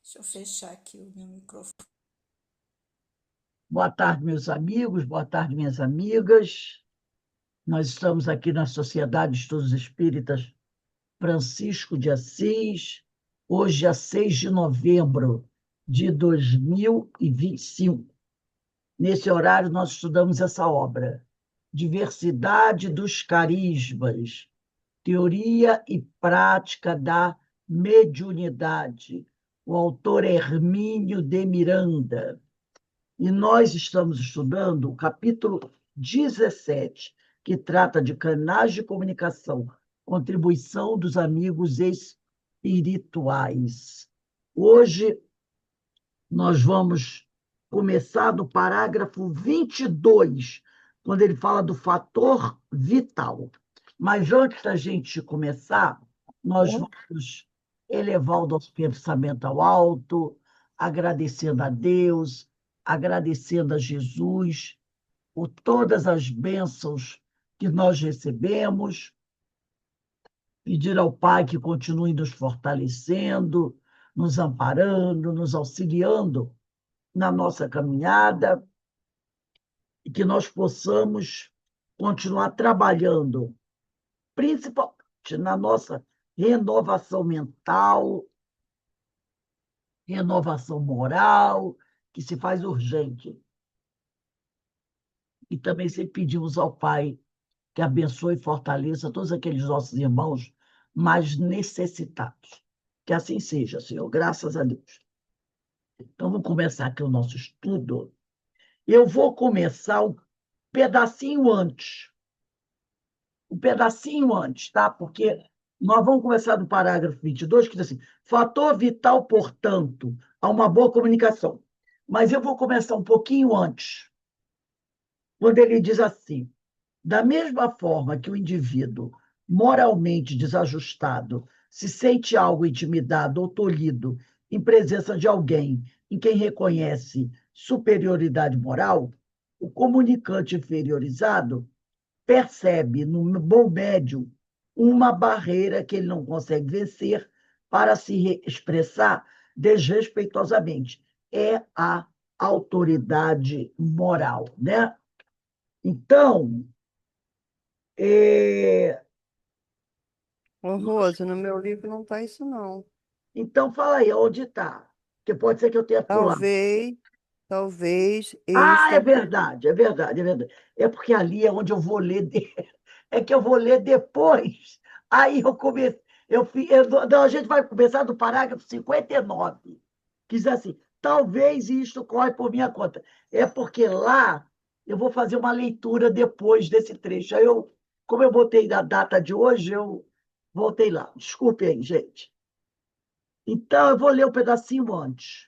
Deixa eu fechar aqui o meu microfone. Boa tarde, meus amigos, boa tarde, minhas amigas. Nós estamos aqui na Sociedade de Estudos Espíritas Francisco de Assis, hoje é 6 de novembro de 2025. Nesse horário, nós estudamos essa obra, Diversidade dos Carismas, Teoria e Prática da Mediunidade. O autor é Hermínio de Miranda. E nós estamos estudando o capítulo 17, que trata de canais de comunicação, contribuição dos amigos espirituais. Hoje nós vamos começar do parágrafo 22, quando ele fala do fator vital. Mas antes da gente começar, nós vamos elevar o nosso pensamento ao alto, agradecendo a Deus, agradecendo a Jesus por todas as bênçãos que nós recebemos, pedir ao Pai que continue nos fortalecendo, nos amparando, nos auxiliando na nossa caminhada e que nós possamos continuar trabalhando, principalmente na nossa renovação mental, renovação moral, que se faz urgente. E também sempre pedimos ao Pai que abençoe e fortaleça todos aqueles nossos irmãos mais necessitados. Que assim seja, Senhor, graças a Deus. Então, vamos começar aqui o nosso estudo. Eu vou começar pedacinho antes. Um pedacinho antes, tá? Porque nós vamos começar do parágrafo 22, que diz assim: fator vital, portanto, a uma boa comunicação. Mas eu vou começar um pouquinho antes, quando ele diz assim: da mesma forma que o indivíduo moralmente desajustado se sente algo intimidado ou tolhido em presença de alguém em quem reconhece superioridade moral, o comunicante inferiorizado percebe no bom médium uma barreira que ele não consegue vencer para se expressar desrespeitosamente. É a autoridade moral, né? Então, é... Ô, Rose, no meu livro não está isso, não. então fala aí, onde está? Porque pode ser que eu tenha pulado. Talvez Ah, é esta. verdade, é verdade, é verdade. É porque ali é onde eu vou ler. É que eu vou ler depois. Aí eu comecei. Não, a gente vai começar do parágrafo 59, que diz assim: talvez isto corre por minha conta. É porque lá eu vou fazer uma leitura depois desse trecho. Aí como eu botei na data de hoje, eu voltei lá. Desculpe aí, gente. Então, eu vou ler um pedacinho antes.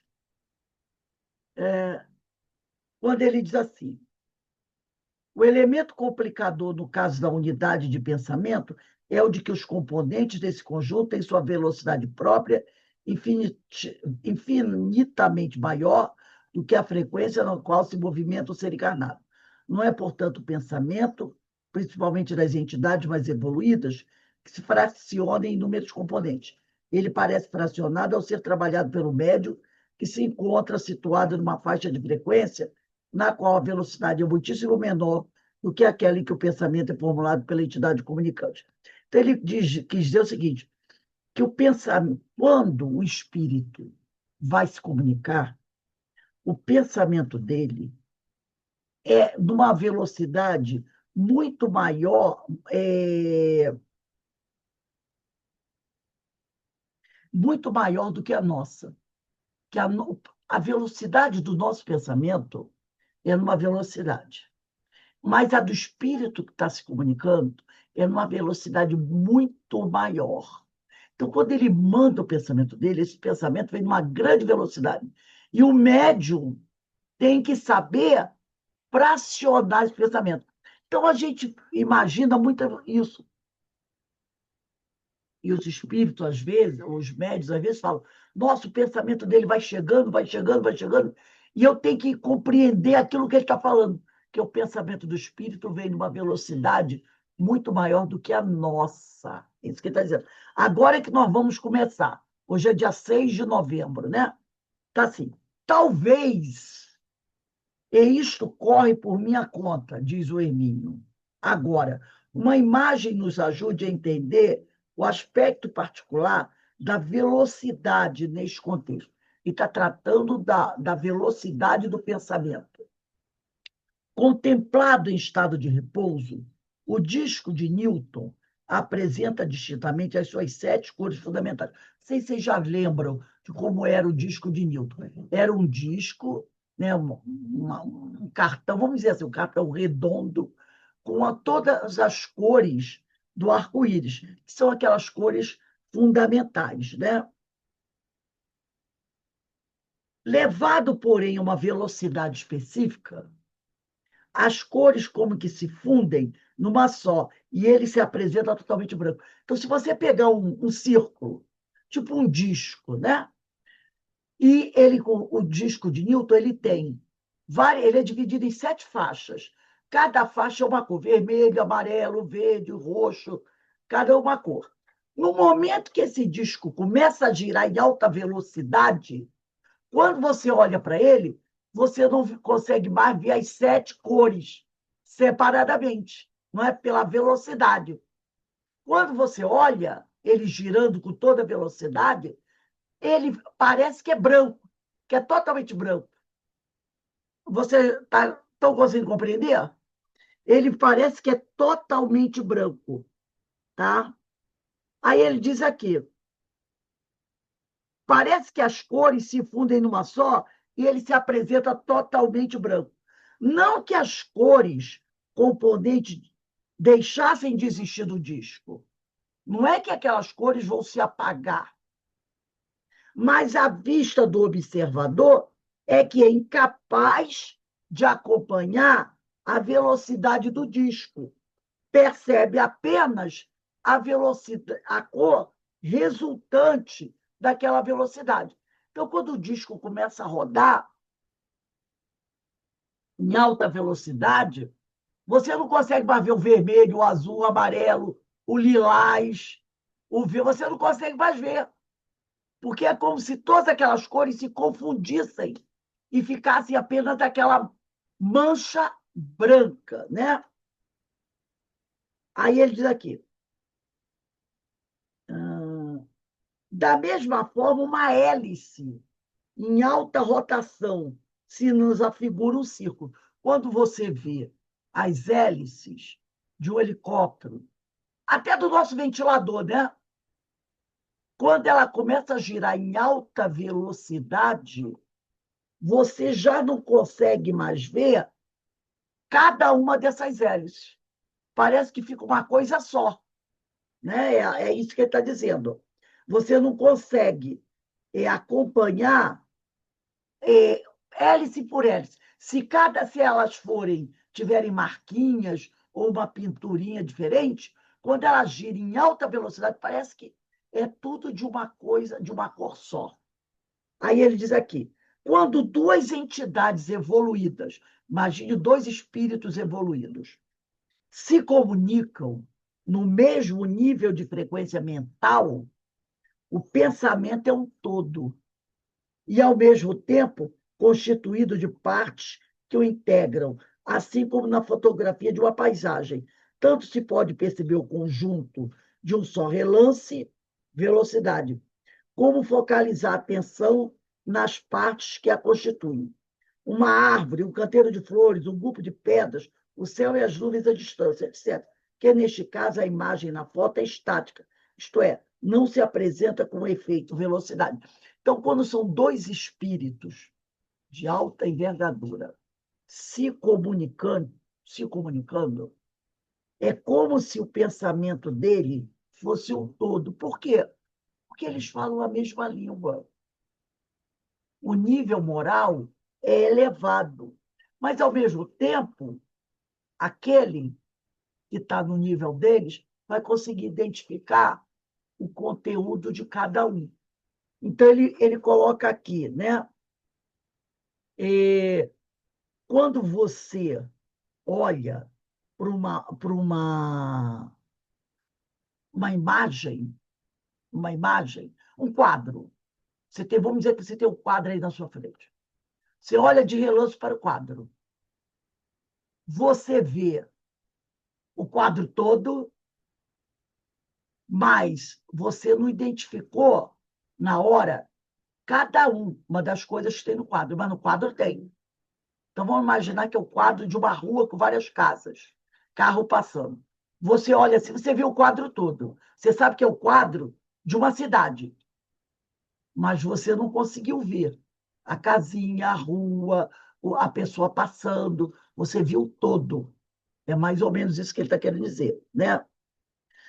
Quando ele diz assim: o elemento complicador no caso da unidade de pensamento é o de que os componentes desse conjunto têm sua velocidade própria infinitamente maior do que a frequência na qual se movimenta o ser encarnado. Não é, portanto, o pensamento, principalmente das entidades mais evoluídas, que se fraciona em inúmeros componentes. Ele parece fracionado ao ser trabalhado pelo médium, que se encontra situado numa faixa de frequência na qual a velocidade é muitíssimo menor do que aquela em que o pensamento é formulado pela entidade comunicante. Então, ele quis dizer o seguinte, que o pensamento, quando o espírito vai se comunicar, o pensamento dele é numa velocidade muito maior, muito maior do que a nossa. Que a velocidade do nosso pensamento é numa velocidade. Mas a do espírito que está se comunicando é numa velocidade muito maior. Então, quando ele manda o pensamento dele, esse pensamento vem numa grande velocidade. E o médium tem que saber fracionar esse pensamento. Então, a gente imagina muito isso. E os espíritos, às vezes, os médios, às vezes, falam: nossa, o pensamento dele vai chegando, vai chegando, vai chegando, e eu tenho que compreender aquilo que ele está falando, que o pensamento do espírito vem numa velocidade muito maior do que a nossa. É isso que ele está dizendo. Agora é que nós vamos começar. Hoje é dia 6 de novembro, né? Tá assim, talvez, e isto corre por minha conta, diz o Hermínio. Agora, uma imagem nos ajude a entender o aspecto particular da velocidade neste contexto. E está tratando da velocidade do pensamento. Contemplado em estado de repouso, o disco de Newton apresenta distintamente as suas 7 cores fundamentais. Não sei se vocês já lembram de como era o disco de Newton. Era um disco, né, um cartão, vamos dizer assim, um cartão redondo, com todas as cores do arco-íris, que são aquelas cores fundamentais, né? Levado, porém, a uma velocidade específica, as cores como que se fundem numa só, e ele se apresenta totalmente branco. Então, se você pegar um círculo, tipo um disco, né? E ele, com o disco de Newton, ele é dividido em 7 faixas. Cada faixa é uma cor, vermelho, amarelo, verde, roxo, cada uma cor. No momento que esse disco começa a girar em alta velocidade, quando você olha para ele, você não consegue mais ver as 7 cores separadamente, não é pela velocidade. Quando você olha ele girando com toda a velocidade, ele parece que é branco, que é totalmente branco. Você está tão conseguindo compreender? Ele parece que é totalmente branco, tá? Aí ele diz aqui, parece que as cores se fundem numa só e ele se apresenta totalmente branco. Não que as cores componentes deixassem de existir do disco. Não é que aquelas cores vão se apagar. Mas a vista do observador é que é incapaz de acompanhar a velocidade do disco. Percebe apenas a velocidade, a cor resultante daquela velocidade. Então, quando o disco começa a rodar em alta velocidade, você não consegue mais ver o vermelho, o azul, o amarelo, o lilás, você não consegue mais ver, porque é como se todas aquelas cores se confundissem e ficassem apenas aquela mancha branca, né? Aí ele diz aqui, da mesma forma, uma hélice em alta rotação se nos afigura um círculo. Quando você vê as hélices de um helicóptero, até do nosso ventilador, né? Quando ela começa a girar em alta velocidade, você já não consegue mais ver cada uma dessas hélices. Parece que fica uma coisa só, né? É isso que ele está dizendo. Você não consegue acompanhar hélice por hélice. Se elas tiverem marquinhas ou uma pinturinha diferente, quando elas giram em alta velocidade, parece que é tudo de uma coisa, de uma cor só. Aí ele diz aqui, quando 2 entidades evoluídas, imagine 2 espíritos evoluídos, se comunicam no mesmo nível de frequência mental, o pensamento é um todo e, ao mesmo tempo, constituído de partes que o integram, assim como na fotografia de uma paisagem. Tanto se pode perceber o conjunto de um só relance, velocidade, como focalizar a atenção nas partes que a constituem. Uma árvore, um canteiro de flores, um grupo de pedras, o céu e as nuvens à distância, etc. Que, neste caso, a imagem na foto é estática, isto é, não se apresenta com efeito velocidade. Então, quando são 2 espíritos de alta envergadura se comunicando, é como se o pensamento dele fosse um todo. Por quê? Porque eles falam a mesma língua. O nível moral é elevado, mas, ao mesmo tempo, aquele que está no nível deles vai conseguir identificar o conteúdo de cada um. Então, ele coloca aqui, né? Quando você olha para uma imagem, um quadro, Vamos dizer que você tem um quadro aí na sua frente. Você olha de relance para o quadro. Você vê o quadro todo, mas você não identificou na hora uma das coisas que tem no quadro, mas no quadro tem. Então, vamos imaginar que é o quadro de uma rua com várias casas, carro passando. Você olha assim, você vê o quadro todo. Você sabe que é o quadro de uma cidade, mas você não conseguiu ver a casinha, a rua, a pessoa passando. Você viu todo. É mais ou menos isso que ele está querendo dizer, né?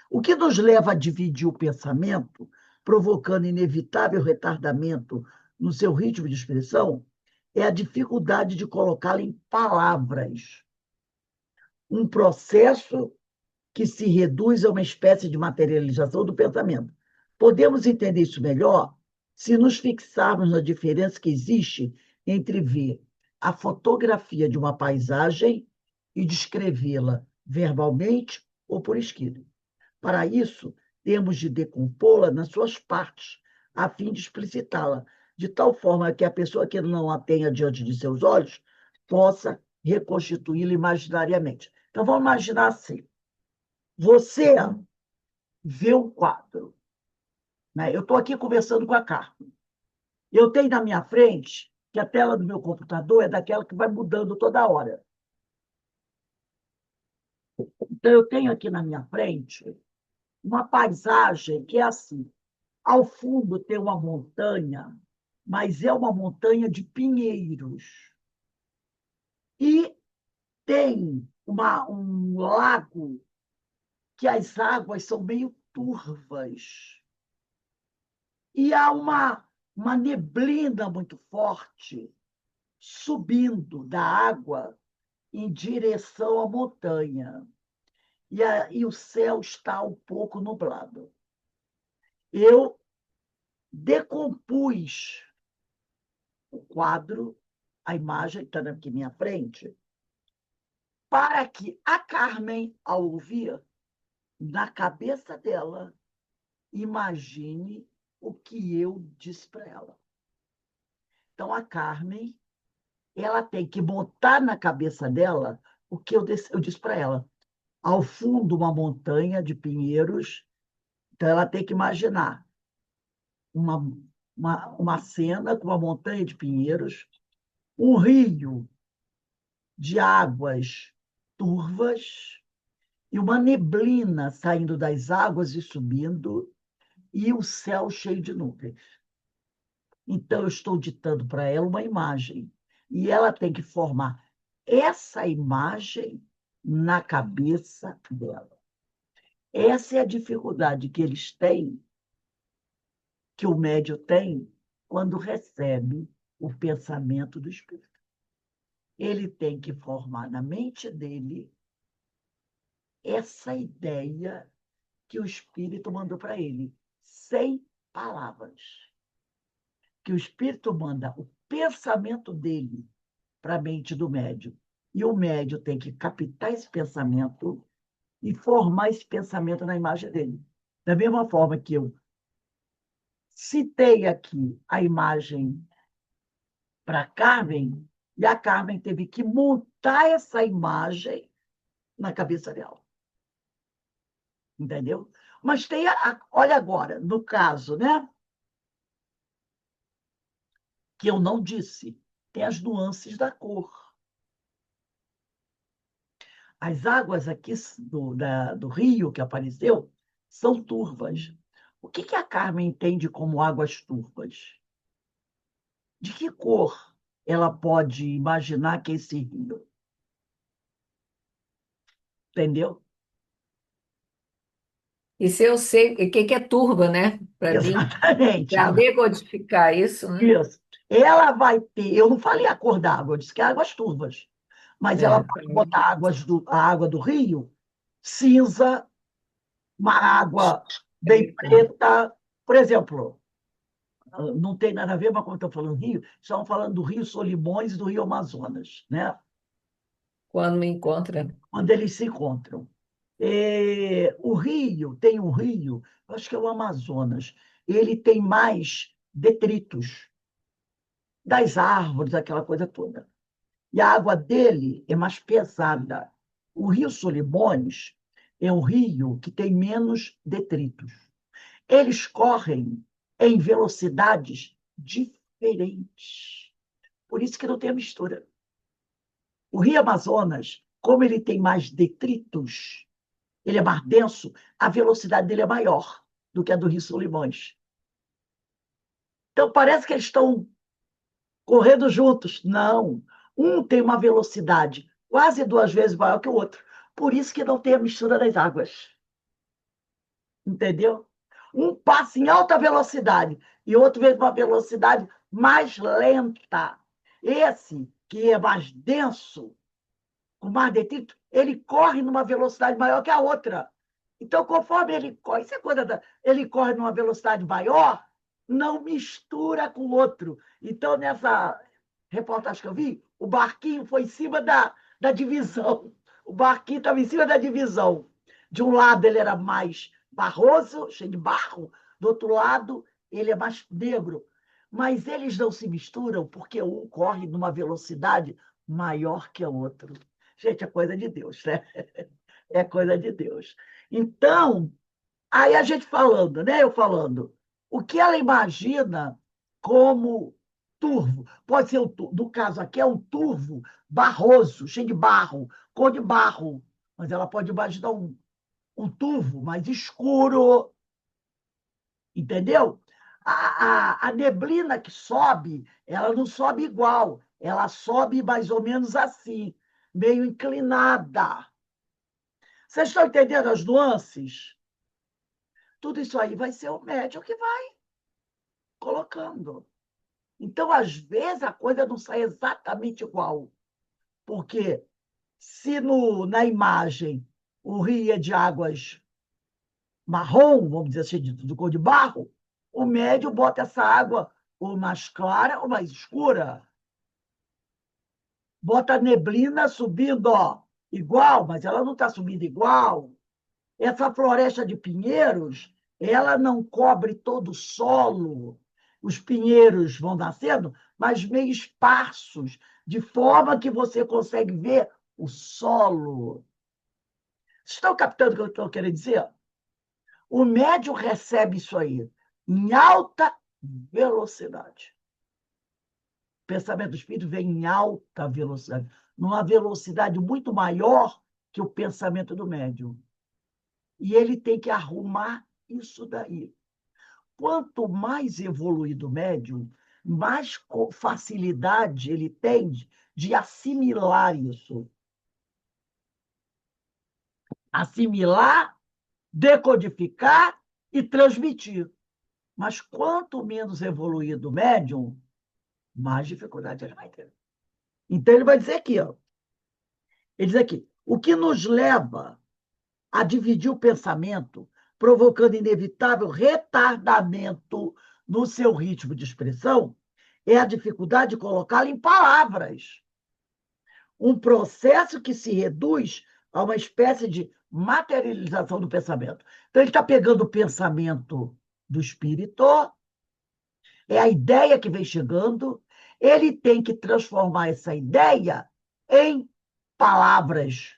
O que nos leva a dividir o pensamento, provocando inevitável retardamento no seu ritmo de expressão, é a dificuldade de colocá-lo em palavras. Um processo que se reduz a uma espécie de materialização do pensamento. Podemos entender isso melhor se nos fixarmos na diferença que existe entre ver a fotografia de uma paisagem e descrevê-la verbalmente ou por escrito. Para isso, temos de decompô-la nas suas partes, a fim de explicitá-la, de tal forma que a pessoa que não a tenha diante de seus olhos possa reconstituí-la imaginariamente. Então, vamos imaginar assim: você vê um quadro, né? Eu estou aqui conversando com a Carmen. Eu tenho na minha frente que a tela do meu computador é daquela que vai mudando toda hora. Então, eu tenho aqui na minha frente uma paisagem que é assim. Ao fundo tem uma montanha, mas é uma montanha de pinheiros. E tem um lago que as águas são meio turvas. E há uma neblina muito forte subindo da água em direção à montanha. E o céu está um pouco nublado. Eu decompus o quadro, a imagem está aqui à minha frente, para que a Carmen, ao ouvir, na cabeça dela, imagine o que eu disse para ela. Então, a Carmen, ela tem que botar na cabeça dela o que eu disse para ela. Ao fundo, uma montanha de pinheiros, então ela tem que imaginar uma, uma cena com uma montanha de pinheiros, um rio de águas turvas e uma neblina saindo das águas e subindo, e o céu cheio de nuvens. Então, eu estou ditando para ela uma imagem, e ela tem que formar essa imagem na cabeça dela. Essa é a dificuldade que eles têm, que o médium tem, quando recebe o pensamento do espírito. Ele tem que formar na mente dele essa ideia que o espírito mandou para ele, sem palavras. Que o espírito manda o pensamento dele para a mente do médium. E o médium tem que captar esse pensamento e formar esse pensamento na imagem dele. Da mesma forma que eu citei aqui a imagem para a Carmen, e a Carmen teve que montar essa imagem na cabeça dela. Entendeu? Mas tem olha agora, no caso, né? Que eu não disse, tem as nuances da cor. As águas aqui do rio que apareceu são turvas. O que a Carmen entende como águas turvas? De que cor ela pode imaginar que é esse rio? Entendeu? Isso eu sei. O que que é turba, né? Para mim, Exatamente. para decodificar isso, né? Isso. Ela vai ter. Eu não falei a cor da água, eu disse que é águas turvas. Mas ela É, pode botar a água do rio cinza, uma água bem preta. Por exemplo, não tem nada a ver, mas como estão falando rio, estão falando do Rio Solimões e do Rio Amazonas, né? quando me encontra. Quando eles se encontram. O rio, tem um rio, acho que é o Amazonas, ele tem mais detritos das árvores, aquela coisa toda. E a água dele é mais pesada. O Rio Solimões é um rio que tem menos detritos. Eles correm em velocidades diferentes. Por isso que não tem a mistura. O Rio Amazonas, como ele tem mais detritos, ele é mais denso, a velocidade dele é maior do que a do Rio Solimões. Então, parece que eles estão correndo juntos. Não. Um tem uma velocidade quase 2 vezes maior que o outro. Por isso que não tem a mistura das águas. Entendeu? Um passa em alta velocidade e outro vem com uma velocidade mais lenta. Esse, que é mais denso, com mais detrito, ele corre numa velocidade maior que a outra. Então, conforme ele corre, isso é ele corre numa velocidade maior, não mistura com o outro. Então, nessa reportagem que eu vi, o barquinho foi em cima da divisão. O barquinho estava em cima da divisão. De um lado, ele era mais barroso, cheio de barro. Do outro lado, ele é mais negro. Mas eles não se misturam porque um corre numa velocidade maior que o outro. Gente, é coisa de Deus, né? É coisa de Deus. Então, aí a gente falando, né? Eu falando, o que ela imagina como turvo? Pode ser, no caso aqui, é um turvo barroso, cheio de barro, cor de barro. Mas ela pode imaginar um turvo mais escuro, entendeu? A neblina que sobe, ela não sobe igual, ela sobe mais ou menos assim, meio inclinada. Vocês estão entendendo as nuances? Tudo isso aí vai ser o médium que vai colocando. Então, às vezes, a coisa não sai exatamente igual. Porque se na imagem o rio é de águas marrom, vamos dizer assim, de cor de barro, o médium bota essa água ou mais clara ou mais escura. Bota a neblina subindo, ó, igual, mas ela não está subindo igual. Essa floresta de pinheiros, ela não cobre todo o solo. Os pinheiros vão nascendo, mas meio esparsos, de forma que você consegue ver o solo. Estão captando o que eu estou querendo dizer? O médium recebe isso aí em alta velocidade. O pensamento do espírito vem em alta velocidade, numa velocidade muito maior que o pensamento do médium. E ele tem que arrumar isso daí. Quanto mais evoluído o médium, mais facilidade ele tem de assimilar isso. Assimilar, decodificar e transmitir. Mas quanto menos evoluído o médium, mais dificuldade ele vai ter. Então, ele vai dizer aqui, ó. Ele diz aqui, o que nos leva a dividir o pensamento, provocando inevitável retardamento no seu ritmo de expressão, é a dificuldade de colocá-lo em palavras. Um processo que se reduz a uma espécie de materialização do pensamento. Então, ele está pegando o pensamento do espírito, é a ideia que vem chegando, ele tem que transformar essa ideia em palavras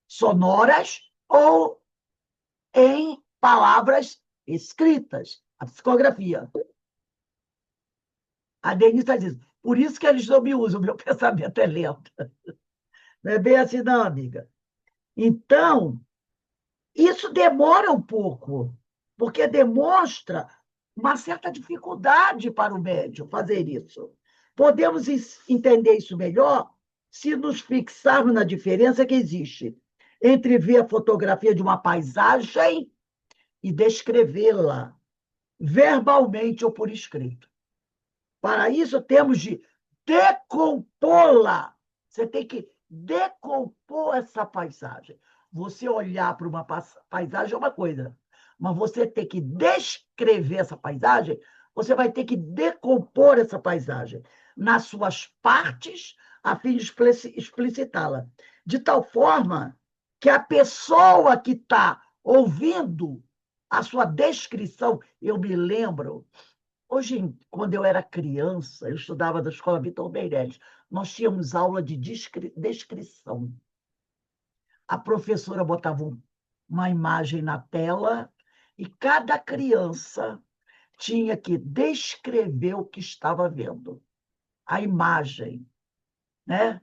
sonoras ou em palavras escritas, a psicografia. A Denise está dizendo, por isso que eles não me usam, o meu pensamento é lento. Não é bem assim, não, amiga. Então, isso demora um pouco, porque demonstra uma certa dificuldade para o médium fazer isso. Podemos entender isso melhor se nos fixarmos na diferença que existe entre ver a fotografia de uma paisagem e descrevê-la verbalmente ou por escrito. Para isso, temos de decompô-la. Você tem que decompor essa paisagem. Você olhar para uma paisagem é uma coisa, mas você tem que descrever essa paisagem, você vai ter que decompor essa paisagem nas suas partes, a fim de explicitá-la. De tal forma que a pessoa que está ouvindo a sua descrição, eu me lembro, quando eu era criança, eu estudava na Escola Vitor Meirelles, nós tínhamos aula de descrição. A professora botava uma imagem na tela e cada criança tinha que descrever o que estava vendo, a imagem, né?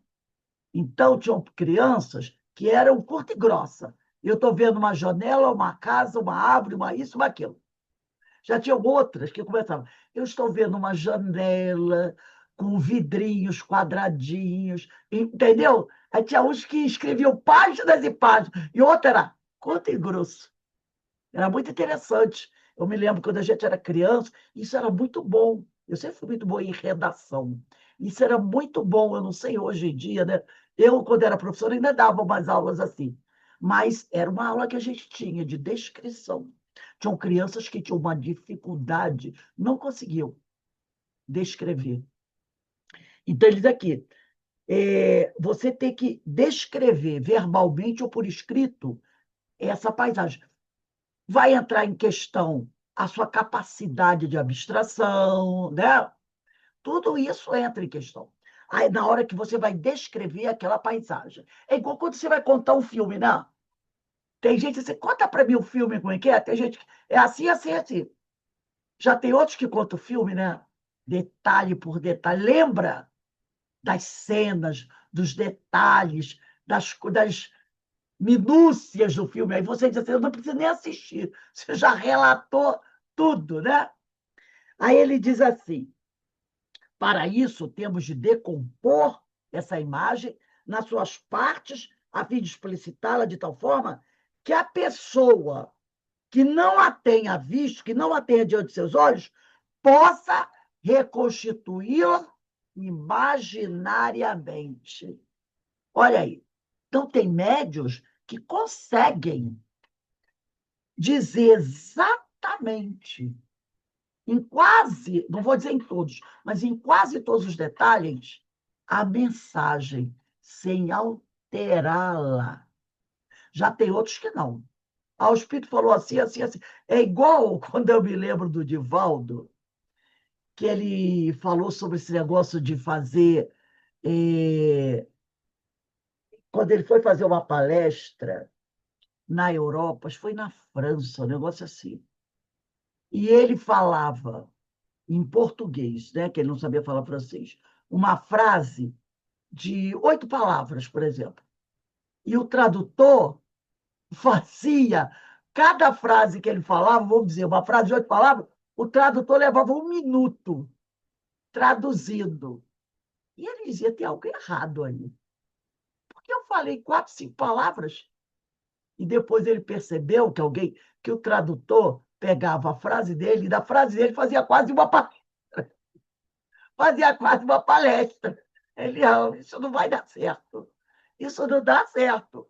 Então, tinham crianças que eram curta e grossa. Eu estou vendo uma janela, uma casa, uma árvore, uma isso, uma aquilo. Já tinham outras que começavam. Eu estou vendo uma janela com vidrinhos quadradinhos, entendeu? Aí tinha uns que escreviam páginas e páginas, e outra era curto e grosso. Era muito interessante. Eu me lembro quando a gente era criança, isso era muito bom. Eu sempre fui muito boa em redação. Isso era muito bom, eu não sei hoje em dia, né? Eu, quando era professora, ainda dava umas aulas assim. Mas era uma aula que a gente tinha de descrição. Tinham crianças que tinham uma dificuldade, não conseguiam descrever. Então, ele diz aqui, você tem que descrever verbalmente ou por escrito essa paisagem. Vai entrar em questão a sua capacidade de abstração, né? Tudo isso entra em questão. Aí, na hora que você vai descrever aquela paisagem. É igual quando você vai contar um filme, né? Tem gente que diz, conta para mim o filme como é que é. Tem gente que é assim, assim, assim. Já tem outros que contam o filme, né? Detalhe por detalhe. Lembra das cenas, dos detalhes, das minúcias do filme. Aí você diz assim, eu não preciso nem assistir. Você já relatou tudo, né? Aí ele diz assim, para isso, temos de decompor essa imagem nas suas partes, a fim de explicitá-la de tal forma que a pessoa que não a tenha visto, que não a tenha diante de seus olhos, possa reconstituí-la imaginariamente. Olha aí. Então, tem médios que conseguem dizer exatamente, em quase, não vou dizer em todos, mas em quase todos os detalhes, a mensagem, sem alterá-la. Já tem outros que não. O Espírito falou assim, assim, assim. É igual quando eu me lembro do Divaldo, que ele falou sobre esse negócio de fazer. Quando ele foi fazer uma palestra na Europa, acho que foi na França, um negócio assim. E ele falava em português, né, que ele não sabia falar francês, uma frase de 8 palavras, por exemplo. E o tradutor fazia cada frase que ele falava, vamos dizer, uma frase de 8 palavras, o tradutor levava 1 minuto traduzindo. E ele dizia, tem algo errado aí. Porque eu falei 4, 5 palavras, e depois ele percebeu que o tradutor pegava a frase dele, e da frase dele fazia quase uma palestra. Ele, isso não vai dar certo. Isso não dá certo.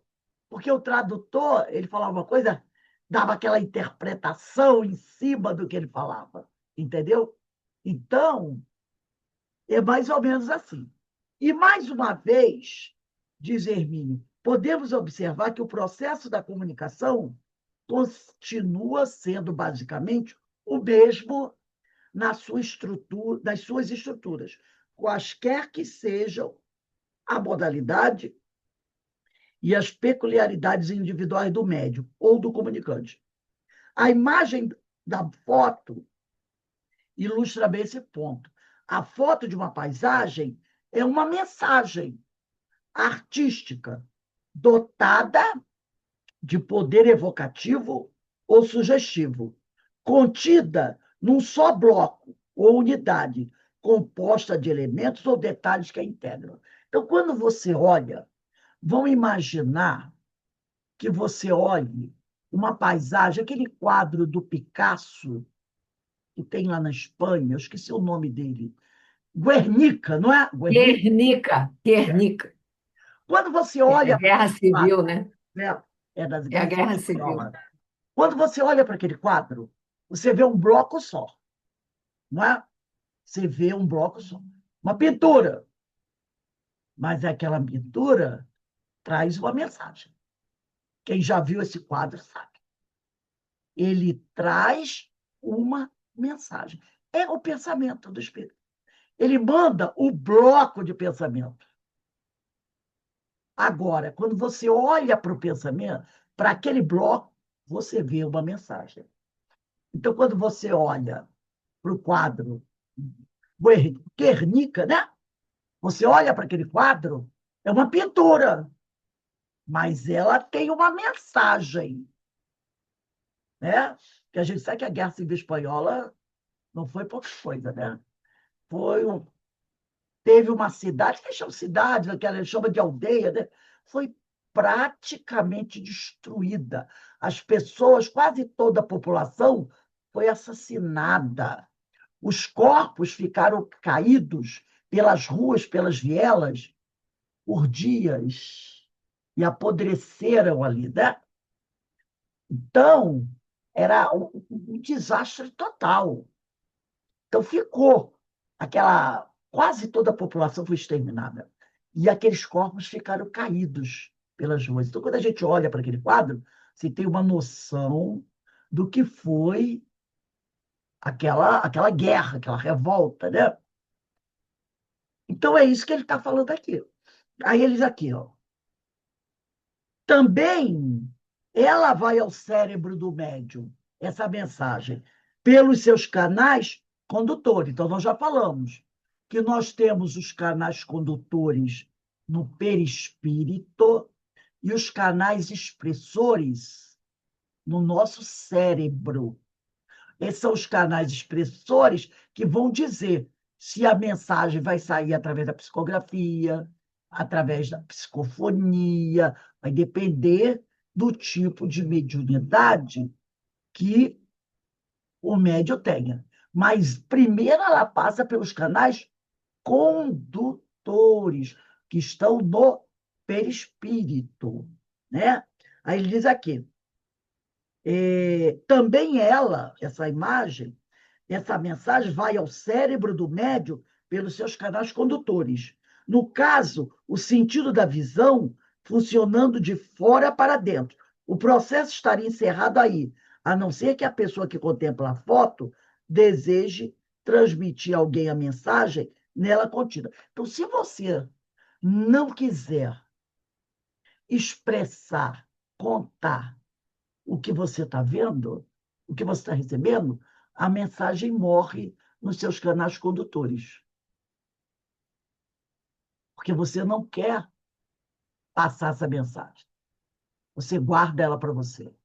Porque o tradutor, ele falava uma coisa, dava aquela interpretação em cima do que ele falava. Entendeu? Então, é mais ou menos assim. E, mais uma vez, diz Hermínio, podemos observar que o processo da comunicação continua sendo, basicamente, o mesmo na sua estrutura, nas suas estruturas, quaisquer que sejam a modalidade e as peculiaridades individuais do médium ou do comunicante. A imagem da foto ilustra bem esse ponto. A foto de uma paisagem é uma mensagem artística dotada de poder evocativo ou sugestivo, contida num só bloco ou unidade, composta de elementos ou detalhes que a integram. Então, quando você olha, vão imaginar que você olhe uma paisagem, aquele quadro do Picasso, que tem lá na Espanha, eu esqueci o nome dele, Guernica, não é? Guernica, Guernica. Quando você É olha para guerra aquele quadro, civil, né? né? É das É a igrejas guerra civil. espanholas. Quando você olha para aquele quadro, você vê um bloco só, não é? Você vê um bloco só. Uma pintura. Mas aquela pintura traz uma mensagem. Quem já viu esse quadro sabe. Ele traz uma mensagem. é o pensamento do espírito. Ele manda o bloco de pensamento. Agora, quando você olha para o pensamento, para aquele bloco, você vê uma mensagem. Então, quando você olha para o quadro Guernica, né? Você olha para aquele quadro, é uma pintura, mas ela tem uma mensagem, né? Que a gente sabe que a Guerra Civil Espanhola não foi pouca coisa, né? Teve uma cidade, que chama cidade, que ela chama de aldeia, né? Foi praticamente destruída. As pessoas, quase toda a população, foi assassinada. Os corpos ficaram caídos pelas ruas, pelas vielas, por dias, e apodreceram ali, né? Então, era um desastre total. Então, ficou aquela. Quase toda a população foi exterminada. E aqueles corpos ficaram caídos pelas ruas. Então, quando a gente olha para aquele quadro, você tem uma noção do que foi aquela guerra, aquela revolta, né? Então, é isso que ele está falando aqui. Aí eles aqui, ó. Também ela vai ao cérebro do médium, essa mensagem, pelos seus canais condutores. Então, nós já falamos que nós temos os canais condutores no perispírito e os canais expressores no nosso cérebro. Esses são os canais expressores que vão dizer se a mensagem vai sair através da psicografia, através da psicofonia, vai depender do tipo de mediunidade que o médium tenha. Mas primeiro ela passa pelos canais condutores, que estão no perispírito, né? Aí ele diz aqui, também ela, essa imagem, essa mensagem vai ao cérebro do médium pelos seus canais condutores. No caso, o sentido da visão funcionando de fora para dentro. O processo estaria encerrado aí, a não ser que a pessoa que contempla a foto deseje transmitir a alguém a mensagem nela contida. Então, se você não quiser expressar, contar o que você está vendo, o que você está recebendo, a mensagem morre nos seus canais condutores. Porque você não quer passar essa mensagem. Você guarda ela para você.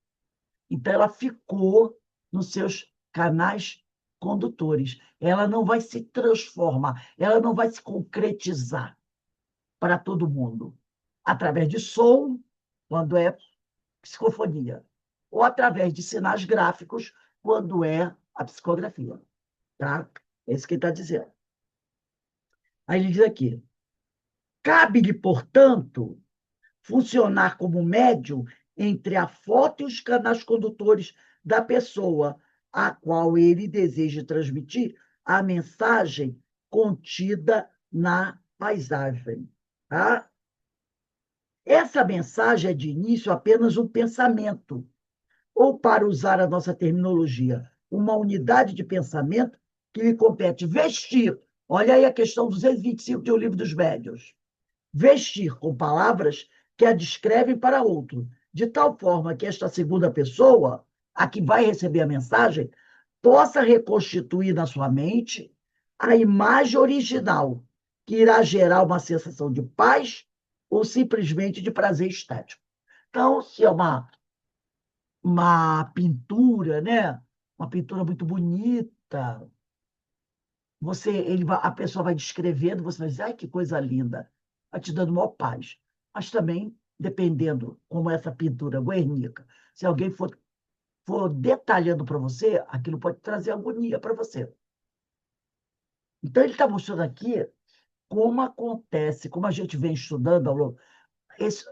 Então, ela ficou nos seus canais condutores. Ela não vai se transformar, ela não vai se concretizar para todo mundo. Através de som, quando é psicofonia, ou através de sinais gráficos, quando é a psicografia. Tá? É isso que ele está dizendo. Aí ele diz aqui, cabe-lhe, portanto, funcionar como médium entre a foto e os canais condutores da pessoa a qual ele deseja transmitir a mensagem contida na paisagem. Tá? Essa mensagem é de início apenas um pensamento, ou, para usar a nossa terminologia, uma unidade de pensamento que lhe compete vestir. Olha aí a questão 225 de O Livro dos Médiuns. Vestir com palavras que a descrevem para outro, de tal forma que esta segunda pessoa, a que vai receber a mensagem, possa reconstituir na sua mente a imagem original, que irá gerar uma sensação de paz ou simplesmente de prazer estético. Então, se é uma pintura, né? Uma pintura muito bonita, a pessoa vai descrevendo, você vai dizer, ai, que coisa linda, vai te dando maior paz. Mas também, dependendo como essa pintura Guernica, se alguém for detalhando para você, aquilo pode trazer agonia para você. Então, ele está mostrando aqui como acontece, como a gente vem estudando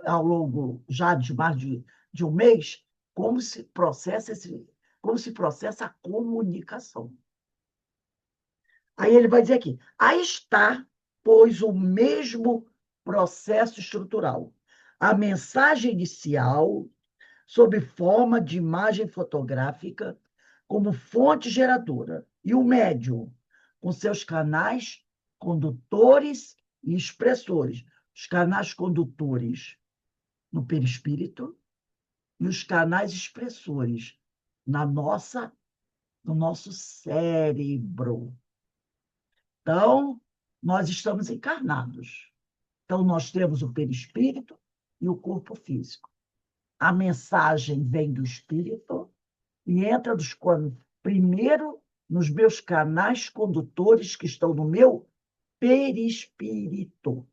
ao longo já de mais de um mês, como se processa a comunicação. Aí ele vai dizer aqui, aí está, pois, o mesmo processo estrutural. A mensagem inicial, sob forma de imagem fotográfica, como fonte geradora, e o médium com seus canais condutores e expressores. Os canais condutores no perispírito e os canais expressores no nosso cérebro. Então, nós estamos encarnados. Então, nós temos o perispírito e o corpo físico. A mensagem vem do espírito e entra primeiro nos meus canais condutores que estão no meu perispírito.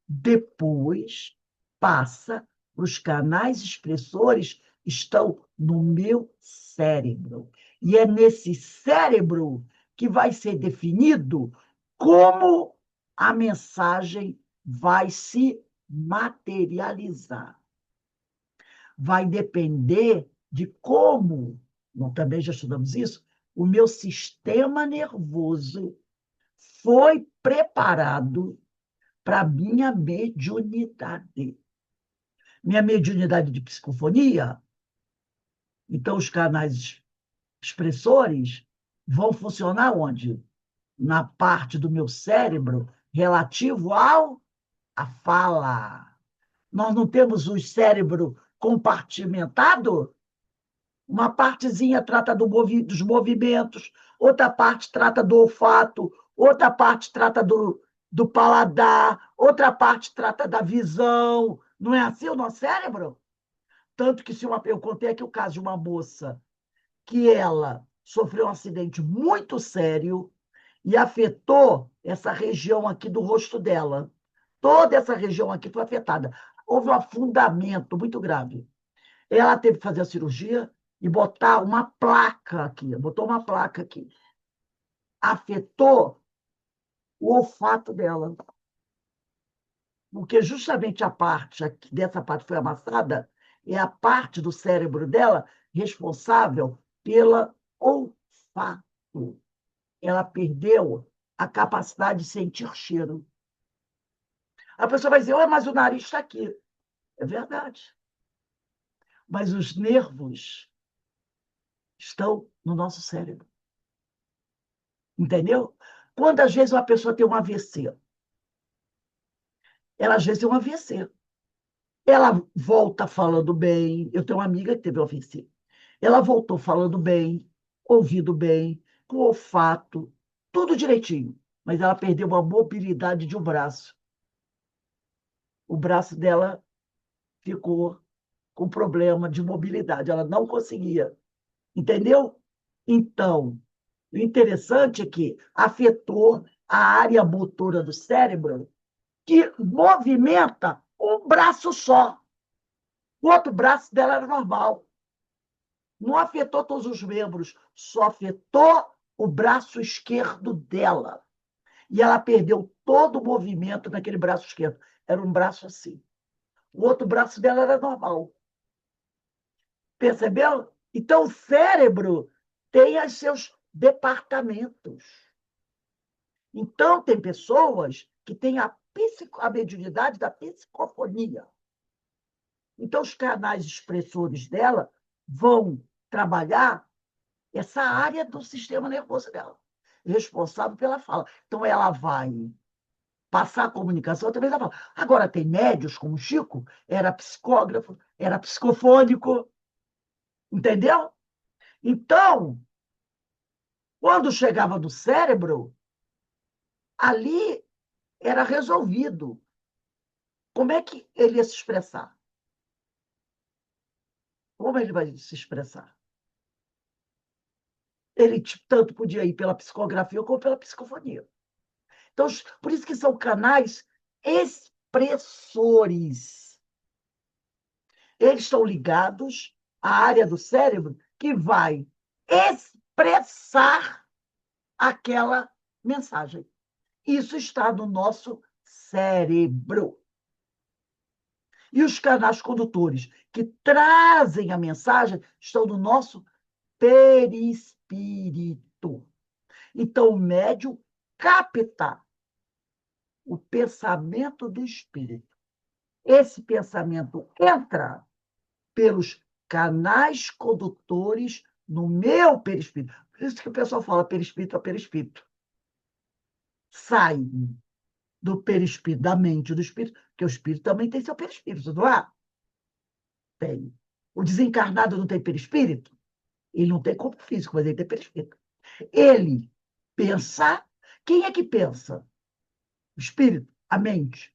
Depois passa para os canais expressores que estão no meu cérebro. E é nesse cérebro que vai ser definido como a mensagem vai se materializar. Vai depender de como, nós também já estudamos isso, o meu sistema nervoso foi preparado para a minha mediunidade. Minha mediunidade de psicofonia, então os canais expressores vão funcionar onde? Na parte do meu cérebro relativo à fala. Nós não temos o cérebro compartimentado? Uma partezinha trata dos movimentos, outra parte trata do olfato, outra parte trata do paladar, outra parte trata da visão. Não é assim o nosso cérebro? Tanto que eu contei aqui o caso de uma moça que ela sofreu um acidente muito sério e afetou essa região aqui do rosto dela. Toda essa região aqui foi afetada. Houve um afundamento muito grave. Ela teve que fazer a cirurgia e botar uma placa aqui. Botou uma placa aqui. Afetou o olfato dela. Porque justamente a parte dessa parte foi amassada é a parte do cérebro dela responsável pela olfato. Ela perdeu a capacidade de sentir cheiro. A pessoa vai dizer, mas o nariz está aqui. É verdade. Mas os nervos estão no nosso cérebro. Entendeu? Quando, às vezes, uma pessoa tem um AVC, ela, às vezes, tem um AVC. Ela volta falando bem. Eu tenho uma amiga que teve um AVC. Ela voltou falando bem, ouvindo bem, com olfato, tudo direitinho. Mas ela perdeu a mobilidade de um braço. O braço dela ficou com problema de mobilidade. Ela não conseguia. Entendeu? Então, o interessante é que afetou a área motora do cérebro que movimenta um braço só. O outro braço dela era normal. Não afetou todos os membros, só afetou o braço esquerdo dela. E ela perdeu todo o movimento naquele braço esquerdo. Era um braço assim. O outro braço dela era normal. Percebeu? Então, o cérebro tem os seus departamentos. Então, tem pessoas que têm a mediunidade da psicofonia. Então, os canais expressores dela vão trabalhar essa área do sistema nervoso dela, responsável pela fala. Então, ela vai passar a comunicação através da fala. Agora, tem médios, como o Chico, era psicógrafo, era psicofônico, entendeu? Então, quando chegava no cérebro, ali era resolvido. Como é que ele ia se expressar? Como ele vai se expressar? Ele tanto podia ir pela psicografia como pela psicofonia. Então, por isso que são canais expressores. Eles estão ligados à área do cérebro que vai expressar aquela mensagem. Isso está no nosso cérebro. E os canais condutores que trazem a mensagem estão no nosso perispírito. Então, o médium capta o pensamento do espírito. Esse pensamento entra pelos canais condutores no meu perispírito. Por isso que o pessoal fala perispírito a perispírito. Sai do perispírito, da mente do espírito, porque o espírito também tem seu perispírito, não é? Tem. O desencarnado não tem perispírito? Ele não tem corpo físico, mas ele tem perispírito. Ele pensar, quem é que pensa? O espírito, a mente.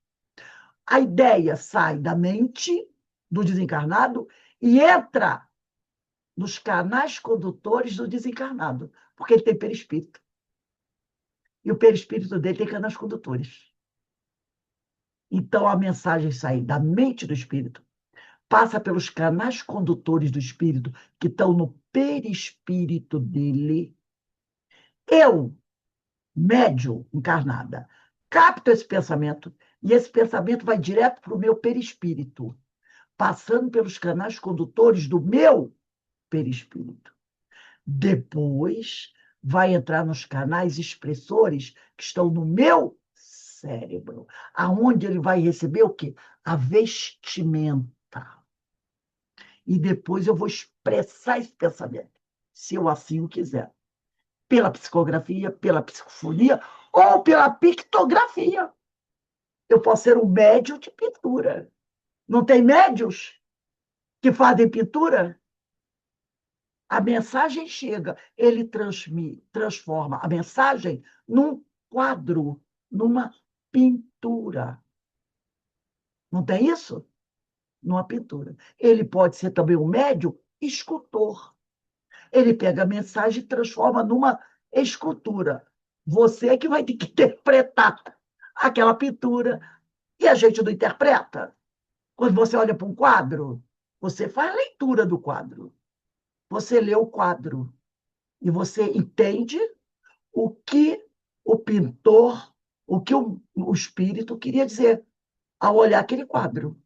A ideia sai da mente do desencarnado e entra nos canais condutores do desencarnado, porque ele tem perispírito. E o perispírito dele tem canais condutores. Então, a mensagem sai da mente do espírito, passa pelos canais condutores do espírito, que estão no perispírito dele. Eu, médium encarnada, capto esse pensamento, e esse pensamento vai direto para o meu perispírito, passando pelos canais condutores do meu perispírito. Depois, vai entrar nos canais expressores que estão no meu cérebro, aonde ele vai receber o quê? A vestimenta. E depois eu vou expressar esse pensamento, se eu assim o quiser, pela psicografia, pela psicofonia ou pela pictografia. Eu posso ser um médium de pintura. Não tem médios que fazem pintura? A mensagem chega, ele transforma a mensagem num quadro, numa pintura. Não tem isso? Numa pintura. Ele pode ser também um médium escultor. Ele pega a mensagem e transforma numa escultura. Você é que vai ter que interpretar aquela pintura. E a gente não interpreta. Quando você olha para um quadro, você faz a leitura do quadro. Você lê o quadro e você entende o que o pintor, o que o espírito queria dizer ao olhar aquele quadro.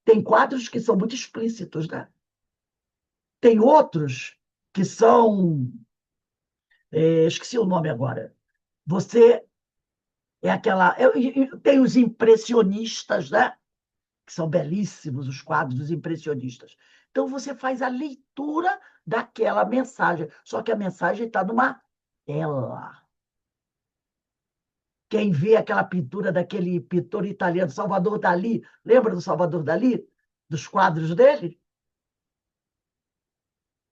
Tem quadros que são muito explícitos, né? Tem outros que são... esqueci o nome agora. Você é aquela... Tem os impressionistas, né? Que são belíssimos, os quadros dos impressionistas. Então, você faz a leitura daquela mensagem, só que a mensagem está numa tela. Quem vê aquela pintura daquele pintor italiano, Salvador Dalí, lembra do Salvador Dalí? Dos quadros dele?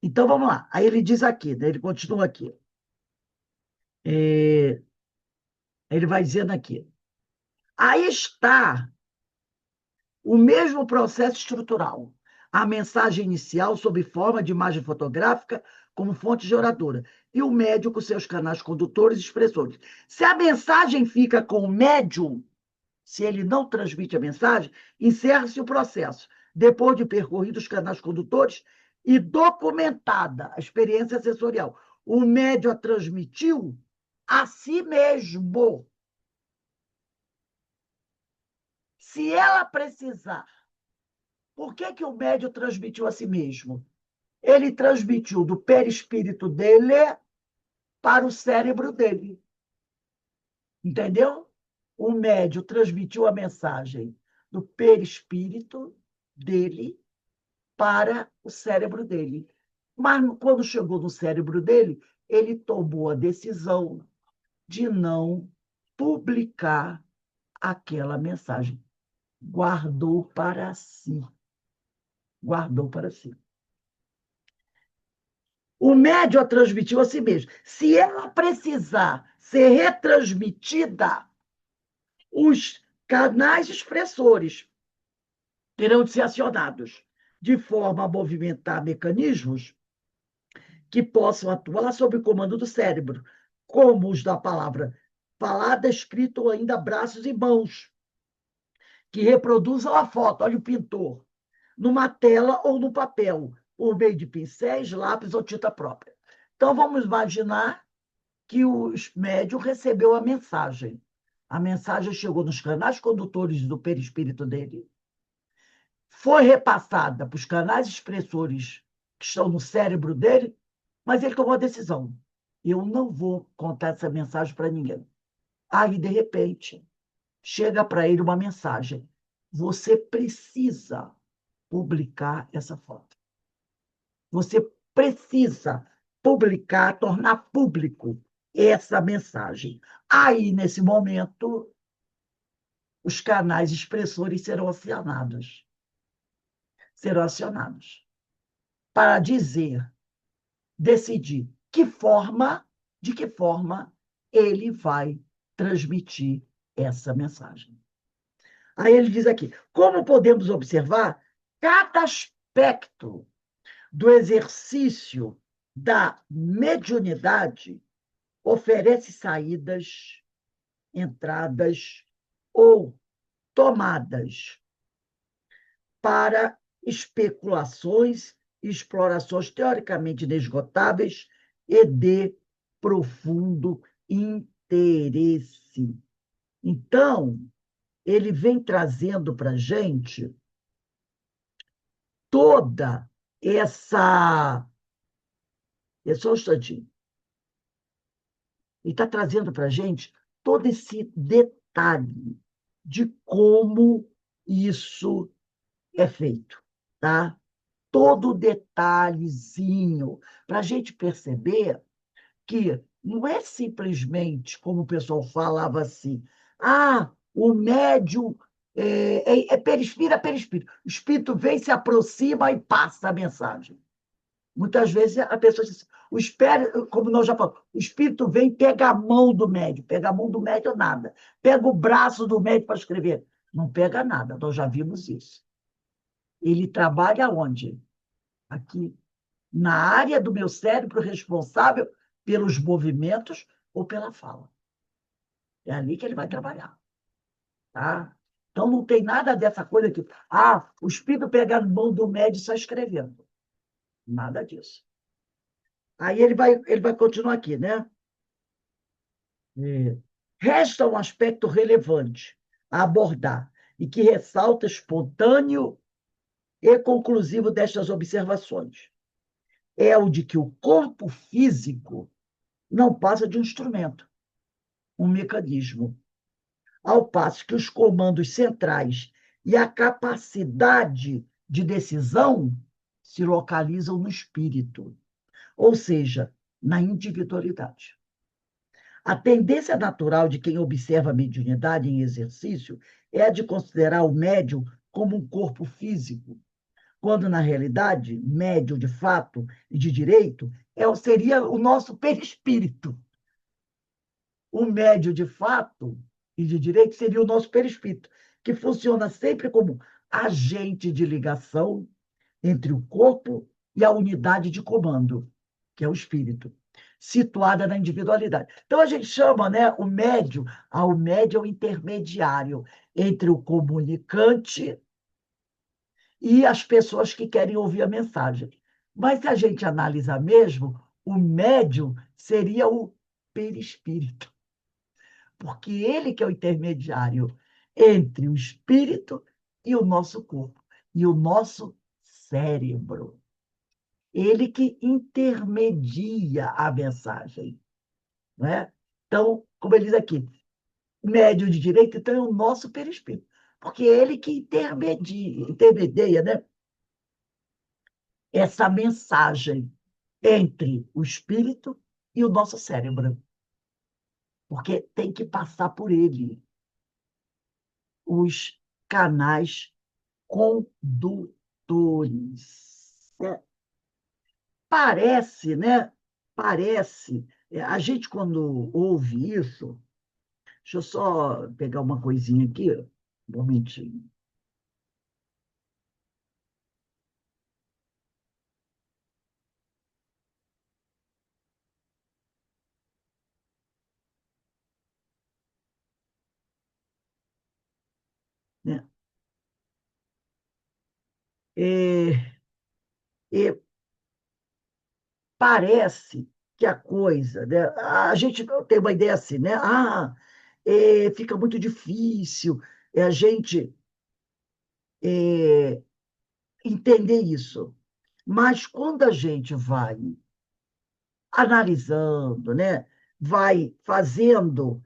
Então, vamos lá. Aí ele diz aqui, né? Ele continua aqui. Ele vai dizendo aqui. Aí está o mesmo processo estrutural. A mensagem inicial, sob forma de imagem fotográfica, como fonte geradora. E o médium com seus canais condutores e expressores. Se a mensagem fica com o médium, se ele não transmite a mensagem, encerra-se o processo, depois de percorridos os canais condutores e documentada a experiência sensorial. O médium a transmitiu a si mesmo. Se ela precisar, por que o médium transmitiu a si mesmo? Ele transmitiu do perispírito dele para o cérebro dele. Entendeu? O médium transmitiu a mensagem do perispírito dele para o cérebro dele. Mas, quando chegou no cérebro dele, ele tomou a decisão de não publicar aquela mensagem. Guardou para si. Guardou para si. O médium a transmitiu a si mesmo. Se ela precisar ser retransmitida, os canais expressores terão de ser acionados de forma a movimentar mecanismos que possam atuar sob o comando do cérebro, como os da palavra falada, escrito ou ainda braços e mãos, que reproduzam a foto, olha o pintor, numa tela ou no papel, por meio de pincéis, lápis ou tinta própria. Então, vamos imaginar que o médium recebeu a mensagem. A mensagem chegou nos canais condutores do perispírito dele, foi repassada para os canais expressores que estão no cérebro dele, mas ele tomou a decisão. Eu não vou contar essa mensagem para ninguém. Aí, de repente, chega para ele uma mensagem. Você precisa publicar essa foto. Você precisa publicar, tornar público essa mensagem. Aí, nesse momento, os canais expressores serão acionados para decidir de que forma ele vai transmitir essa mensagem. Aí ele diz aqui, como podemos observar, cada aspecto do exercício da mediunidade oferece saídas, entradas ou tomadas para especulações e explorações teoricamente inesgotáveis e de profundo interesse. Então, ele vem trazendo para a gente toda essa. É só um instantinho. Ele está trazendo para a gente todo esse detalhe de como isso é feito, tá? Todo detalhezinho, para a gente perceber que não é simplesmente, como o pessoal falava assim, o médium é perispírito, é perispírito. O espírito vem, se aproxima e passa a mensagem. Muitas vezes a pessoa diz, como nós já falamos, o espírito vem, pega a mão do médium, pega a mão do médium, nada. Pega o braço do médium para escrever. Não pega nada, nós já vimos isso. Ele trabalha onde? Aqui, na área do meu cérebro responsável pelos movimentos ou pela fala. É ali que ele vai trabalhar. Tá? Então, não tem nada dessa coisa que, o espírito pega a mão do médium só escrevendo. Nada disso. Aí ele vai continuar aqui, né? Resta um aspecto relevante a abordar e que ressalta espontâneo e conclusivo destas observações. É o de que o corpo físico não passa de um instrumento, um mecanismo, ao passo que os comandos centrais e a capacidade de decisão se localizam no espírito, ou seja, na individualidade. A tendência natural de quem observa a mediunidade em exercício é a de considerar o médium como um corpo físico, quando, na realidade, médium de fato e de direito seria o nosso perispírito. O médium de fato e de direito seria o nosso perispírito, que funciona sempre como agente de ligação entre o corpo e a unidade de comando, que é o espírito, situada na individualidade. Então, a gente chama, né, o médium é o intermediário entre o comunicante e as pessoas que querem ouvir a mensagem. Mas, se a gente analisar mesmo, o médium seria o perispírito, porque ele que é o intermediário entre o espírito e o nosso corpo, e o nosso cérebro. Ele que intermedia a mensagem. Né? Então, como ele diz aqui, médio de direito, então é o nosso perispírito, porque é ele que intermedia, né? Essa mensagem entre o espírito e o nosso cérebro, porque tem que passar por ele os canais condutores. Parece, né? Parece. A gente, quando ouve isso, deixa eu só pegar uma coisinha aqui, um momentinho. Né? É, é, parece que a coisa, né? A gente tem uma ideia assim, né? Fica muito difícil a gente é, entender isso. Mas quando a gente vai analisando, né? Vai fazendo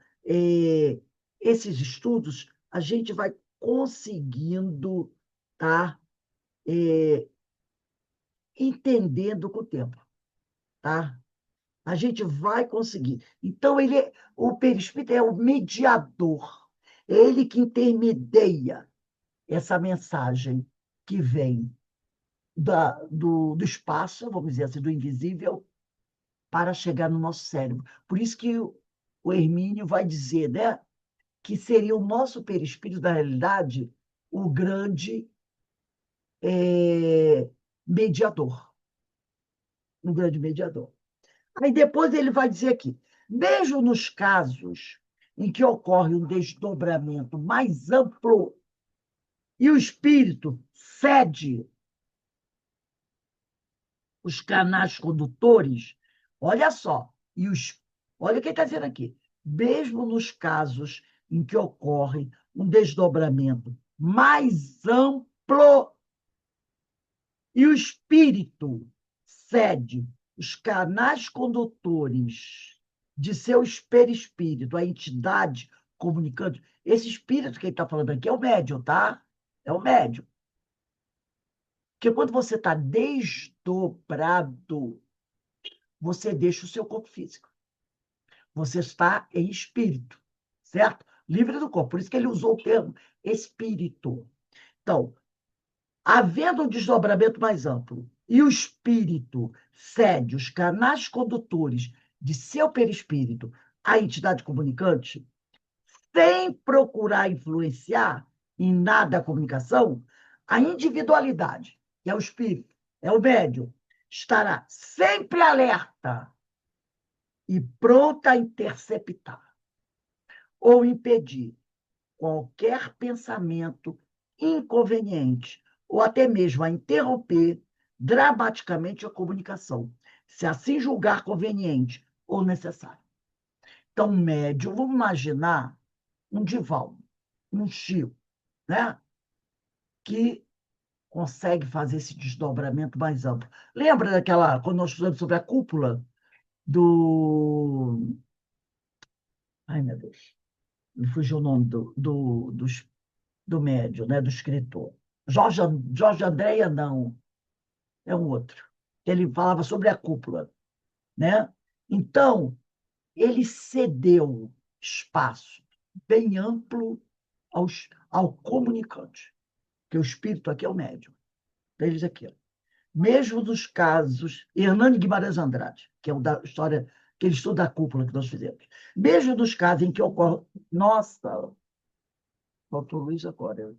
esses estudos, a gente vai conseguindo tá? Entendendo com o tempo. Tá? A gente vai conseguir. Então, o perispírito é o mediador. É ele que intermedia essa mensagem que vem do espaço, vamos dizer assim, do invisível, para chegar no nosso cérebro. Por isso que o Hermínio vai dizer, né, que seria o nosso perispírito, na realidade, o grande mediador. Um grande mediador. Aí depois ele vai dizer aqui, mesmo nos casos em que ocorre um desdobramento mais amplo e o espírito cede os canais condutores, olha só, olha o que ele está dizendo aqui, mesmo nos casos em que ocorre um desdobramento mais amplo e o espírito cede os canais condutores de seu perispírito, a entidade comunicante. Esse espírito que ele está falando aqui é o médium, tá? É o médium. Porque quando você está desdobrado, você deixa o seu corpo físico. Você está em espírito, certo? Livre do corpo. Por isso que ele usou o termo espírito. Então, havendo um desdobramento mais amplo e o espírito cede os canais condutores de seu perispírito à entidade comunicante, sem procurar influenciar em nada a comunicação, a individualidade, que é o espírito, é o médium, estará sempre alerta e pronta a interceptar ou impedir qualquer pensamento inconveniente ou até mesmo a interromper dramaticamente a comunicação, se assim julgar conveniente ou necessário. Então, médium, vamos imaginar um Divaldo, um Chico, né? Que consegue fazer esse desdobramento mais amplo. Lembra daquela, quando nós estudamos sobre a cúpula do... Ai, meu Deus, me fugiu o nome do médium, né? Do escritor. Jorge Andréia, não, é um outro. Ele falava sobre a cúpula, né? Então, ele cedeu espaço bem amplo ao comunicante, que o espírito aqui é o médium. Eles aqui. Mesmo nos casos, Hernani Guimarães Andrade, que é o da história, que ele estuda a cúpula que nós fizemos. Mesmo nos casos em que ocorre. Nossa, faltou Luiz agora.